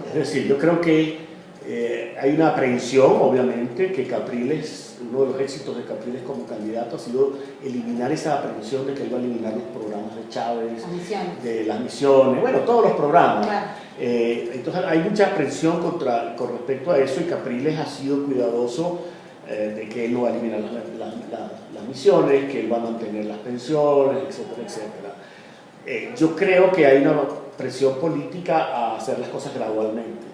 Es decir, yo creo que hay una aprehensión, obviamente, que Capriles, uno de los éxitos de Capriles como candidato ha sido eliminar esa aprehensión de que él va a eliminar los programas de Chávez, de las misiones, bueno, todos los programas. Claro. Entonces hay mucha aprehensión con respecto a eso, y Capriles ha sido cuidadoso de que él no va a eliminar las misiones, que él va a mantener las pensiones, etcétera, etcétera. Yo creo que hay una presión política a hacer las cosas gradualmente.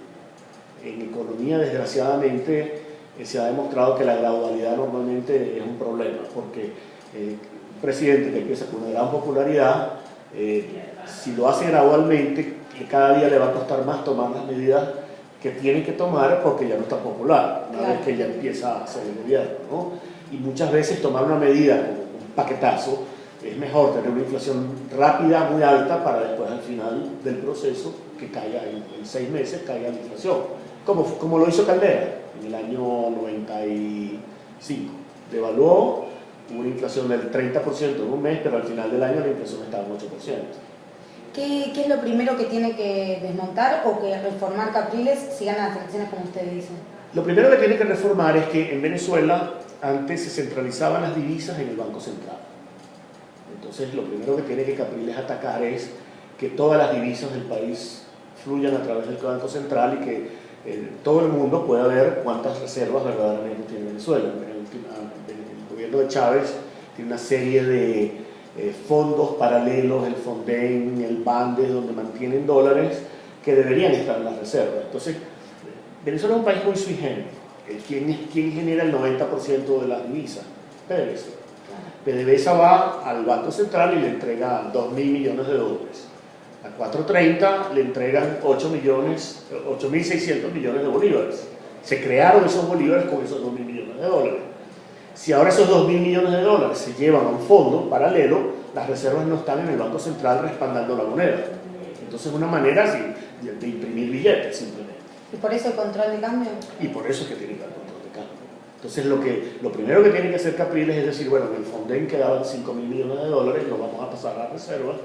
En economía, desgraciadamente, se ha demostrado que la gradualidad normalmente es un problema, porque un presidente que empieza con una gran popularidad, si lo hace gradualmente, cada día le va a costar más tomar las medidas que tiene que tomar, porque ya no está popular, una vez que ya empieza a ser el gobierno, ¿no? Y muchas veces tomar una medida como un paquetazo es mejor tener una inflación rápida, muy alta, para después al final del proceso que caiga en 6 meses, caiga la inflación, como lo hizo Caldera en el año 95. Devaluó, hubo una inflación del 30% en un mes, pero al final del año la inflación estaba en 8%. ¿Qué es lo primero que tiene que desmontar o que reformar Capriles si gana las elecciones, como usted dice? Lo primero que tiene que reformar es que en Venezuela antes se centralizaban las divisas en el Banco Central. Entonces lo primero que tiene que Capriles atacar es que todas las divisas del país fluyan a través del Banco Central, y que todo el mundo pueda ver cuántas reservas verdaderamente tiene Venezuela. El gobierno de Chávez tiene una serie de fondos paralelos, el Fonden, el Bandes, donde mantienen dólares que deberían estar en las reservas. Entonces, Venezuela es un país muy sui generis. ¿Quién genera el 90% de las divisas? PDVSA. PDVSA va al Banco Central y le entrega 2.000 millones de dólares. A 430 le entregan 8.600 millones de bolívares. Se crearon esos bolívares con esos 2.000 millones de dólares. Si ahora esos 2.000 millones de dólares se llevan a un fondo paralelo, las reservas no están en el Banco Central respaldando la moneda. Entonces es una manera de imprimir billetes, simplemente. ¿Y por eso el control de cambio? Y por eso es que tiene que haber control de cambio. Entonces lo primero que tiene que hacer Capriles es decir, bueno, en el Fonden quedaban 5.000 millones de dólares, lo vamos a pasar a las reservas.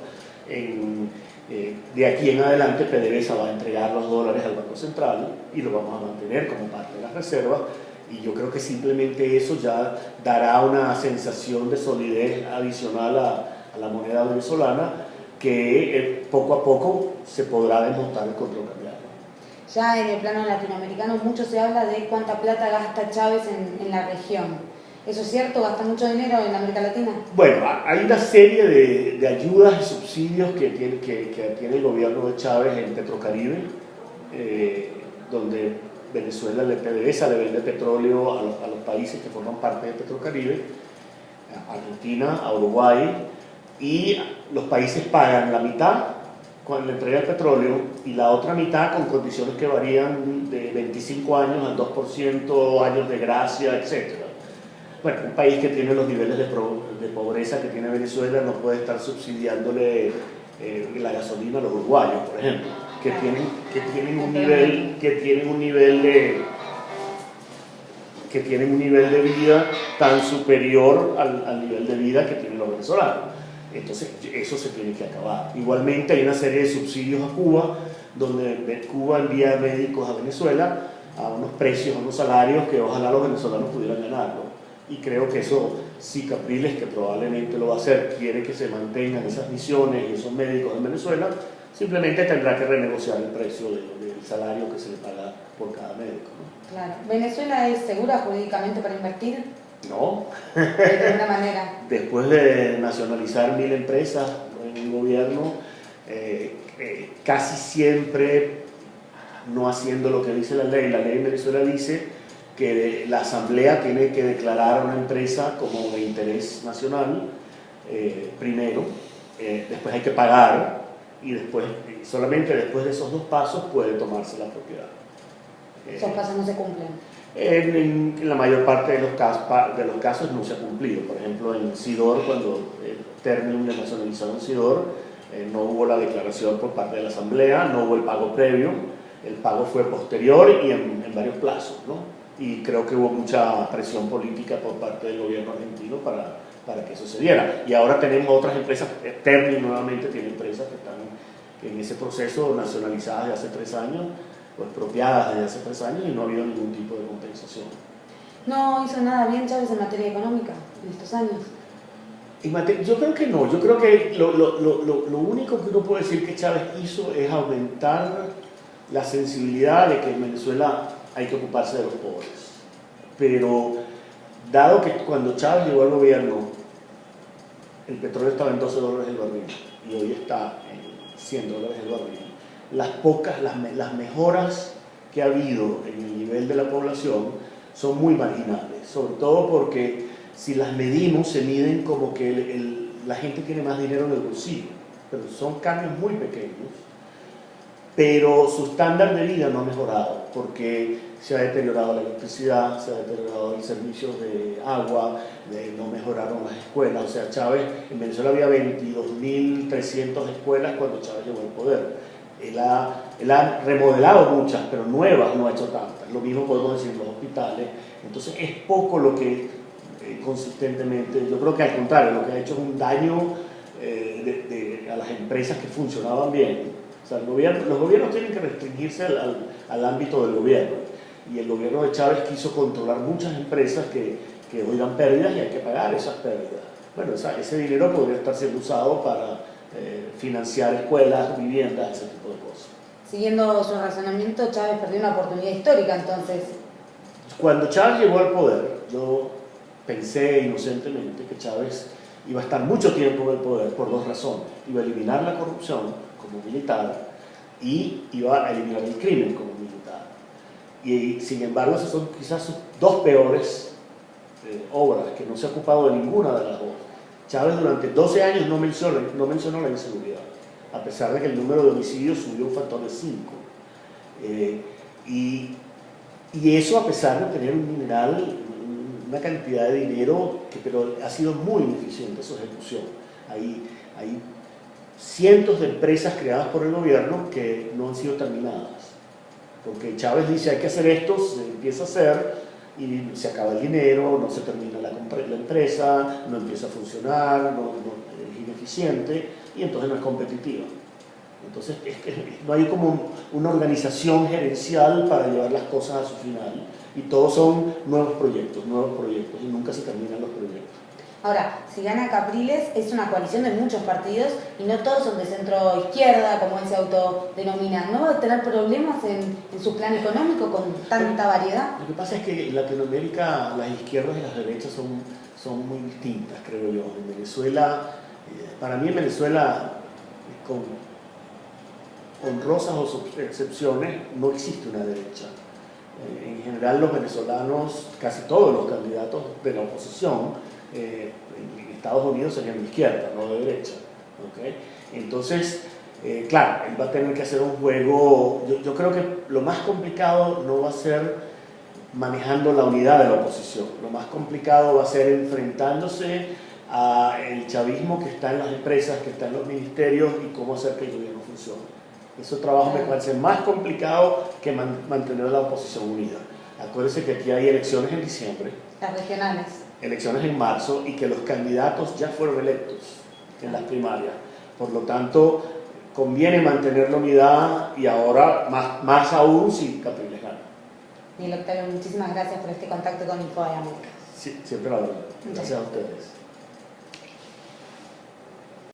De aquí en adelante PDVSA va a entregar los dólares al Banco Central y lo vamos a mantener como parte de las reservas, y yo creo que simplemente eso ya dará una sensación de solidez adicional a la moneda venezolana, que poco a poco se podrá desmontar el control cambiario. Ya en el plano latinoamericano mucho se habla de cuánta plata gasta Chávez en la región. ¿Eso es cierto? ¿Gasta mucho dinero en América Latina? Bueno, hay una serie de ayudas y subsidios que tiene el gobierno de Chávez en Petrocaribe, donde Venezuela, PDVSA le vende petróleo a los países que forman parte de Petrocaribe, a Argentina, a Uruguay, y los países pagan la mitad cuando le entrega el petróleo y la otra mitad con condiciones que varían de 25 años al 2%, años de gracia, etc. Bueno, un país que tiene los niveles de pobreza que tiene Venezuela no puede estar subsidiándole la gasolina a los uruguayos, por ejemplo, que tienen un nivel de vida tan superior al nivel de vida que tienen los venezolanos. Entonces eso se tiene que acabar. Igualmente hay una serie de subsidios a Cuba, donde Cuba envía médicos a Venezuela a unos precios, a unos salarios que ojalá los venezolanos pudieran ganar, ¿no? Y creo que eso, si Capriles, que probablemente lo va a hacer, quiere que se mantengan esas misiones y esos médicos en Venezuela, simplemente tendrá que renegociar el precio del salario que se le paga por cada médico, ¿no? Claro. ¿Venezuela es segura jurídicamente para invertir? No. De alguna manera. Después de nacionalizar 1.000 empresas en el gobierno, casi siempre no haciendo lo que dice la ley en Venezuela dice que la asamblea tiene que declarar a una empresa como de interés nacional primero, después hay que pagar, y después, solamente después de esos 2 pasos puede tomarse la propiedad. Esos pasos no se cumplen. En la mayor parte de los casos no se ha cumplido. Por ejemplo, en Sidor, cuando Ternium le nacionalizaron Sidor, no hubo la declaración por parte de la asamblea, no hubo el pago previo, el pago fue posterior y en varios plazos, ¿no? Y creo que hubo mucha presión política por parte del gobierno argentino para que eso se diera. Y ahora tenemos otras empresas, Ternium nuevamente tiene empresas que están en ese proceso nacionalizadas de hace 3 años, expropiadas desde hace 3 años y no ha habido ningún tipo de compensación. ¿No hizo nada bien Chávez en materia económica en estos años? Yo creo que no, yo creo que lo único que uno puede decir que Chávez hizo es aumentar la sensibilidad de que en Venezuela hay que ocuparse de los pobres. Pero dado que cuando Chávez llegó al gobierno, el petróleo estaba en $12 el barril y hoy está en $100 el barril, las mejoras que ha habido en el nivel de la población son muy marginales, sobre todo porque si las medimos, se miden como que la gente tiene más dinero en el bolsillo, pero son cambios muy pequeños, pero su estándar de vida no ha mejorado, porque se ha deteriorado la electricidad, se ha deteriorado el servicio de agua, no mejoraron las escuelas. O sea, Chávez, en Venezuela había 22.300 escuelas cuando Chávez llegó al poder. Él ha remodelado muchas, pero nuevas no ha hecho tantas. Lo mismo podemos decir en los hospitales. Entonces es poco lo que consistentemente, yo creo que al contrario, lo que ha hecho es un daño a las empresas que funcionaban bien. O sea, los gobiernos tienen que restringirse al ámbito del gobierno, y el gobierno de Chávez quiso controlar muchas empresas que hoy dan pérdidas y hay que pagar esas pérdidas. Bueno, ese dinero podría estar siendo usado para financiar escuelas, viviendas, ese tipo de cosas. Siguiendo su razonamiento, Chávez perdió una oportunidad histórica entonces. Cuando Chávez llegó al poder, yo pensé inocentemente que Chávez iba a estar mucho tiempo en el poder por 2 razones. Iba a eliminar la corrupción como militar y iba a eliminar el crimen como militar. Y sin embargo, esas son quizás sus 2 peores obras, que no se ha ocupado de ninguna de las 2. Chávez durante 12 años no mencionó la inseguridad, a pesar de que el número de homicidios subió un factor de 5. Y eso a pesar de tener un mineral, una cantidad de dinero, pero ha sido muy ineficiente su ejecución. Hay cientos de empresas creadas por el gobierno que no han sido terminadas, porque Chávez dice hay que hacer esto, se empieza a hacer y se acaba el dinero, no se termina la empresa, no empieza a funcionar, es ineficiente y entonces no es competitiva. Entonces no hay como una organización gerencial para llevar las cosas a su final, y todos son nuevos proyectos y nunca se terminan los proyectos. Ahora, si gana Capriles, es una coalición de muchos partidos y no todos son de centro izquierda, como él se autodenomina. ¿No va a tener problemas en su plan económico con tanta variedad? Lo que pasa es que en Latinoamérica las izquierdas y las derechas son muy distintas, creo yo. En Venezuela, para mí en Venezuela, con honrosas excepciones, no existe una derecha. En general los venezolanos, casi todos los candidatos de la oposición, en Estados Unidos serían de izquierda, no de derecha. ¿Okay? Entonces, claro, él va a tener que hacer un juego. Yo creo que lo más complicado no va a ser manejando la unidad de la oposición, lo más complicado va a ser enfrentándose al chavismo que está en las empresas, que está en los ministerios, y cómo hacer que el gobierno funcione. Ese trabajo me parece más complicado que mantener a la oposición unida. Acuérdense que aquí hay elecciones en diciembre, Las regionales, elecciones en marzo, y que los candidatos ya fueron electos en las primarias. Por lo tanto, conviene mantener la unidad, y ahora más aún si Capriles gana. Miguel Octavio, muchísimas gracias por este contacto con Info de América. Sí, siempre la verdad. Gracias a ustedes.